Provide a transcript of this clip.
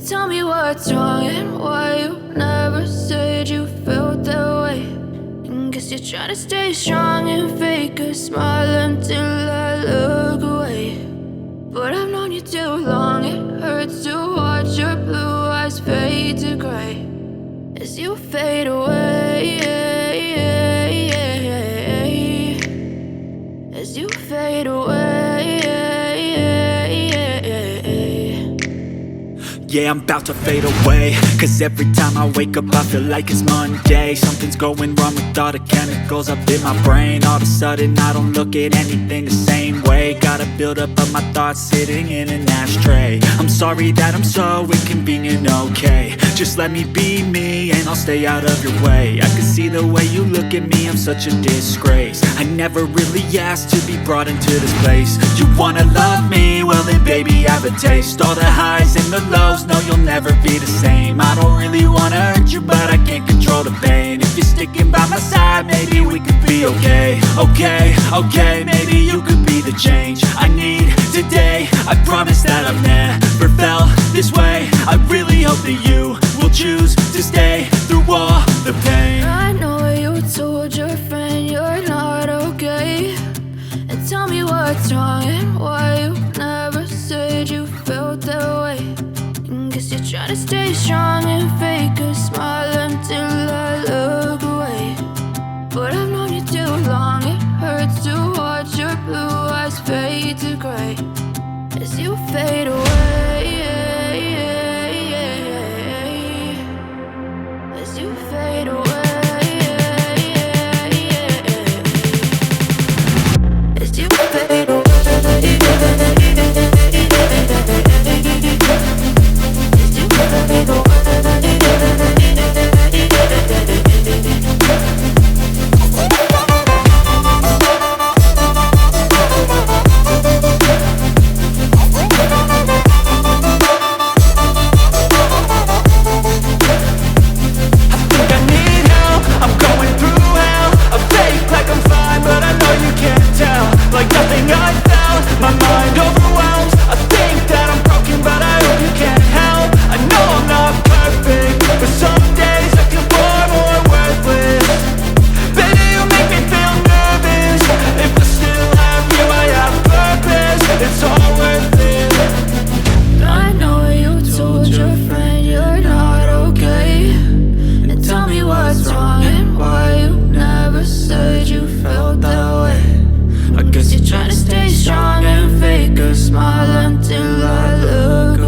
Tell me what's wrong and why you never said you felt that way. And guess you're trying to stay strong and fake a smile until I look away. But I've known you too long, it hurts to watch your blue eyes fade to gray as you fade away, as you fade away. Yeah, I'm about to fade away, cause every time I wake up I feel like it's Monday. Something's going wrong with all the chemicals up in my brain. All of a sudden I don't look at anything the same way. Got a buildup of my thoughts sitting in an ashtray. I'm sorry that I'm so inconvenient, okay. Just let me be me and I'll stay out of your way. I can see the way you look at me, I'm such a disgrace. I never really asked to be brought into this place. You wanna love me? Well then baby I have a taste. All the highs and the lows, no, you'll never be the same. I don't really wanna hurt you, but I can't control the pain. If you're sticking by my side, maybe we could be okay. Okay, maybe you could be the change I need today. I promise that I've never felt this way. I really hope that you will choose to stay through all the pain. I know you told your friend you're not okay, and tell me what's wrong and why you never said you felt that way. Guess you're trying to stay strong and fake a smile until I look away. But I've known you too long, it hurts to watch your blue eyes fade to gray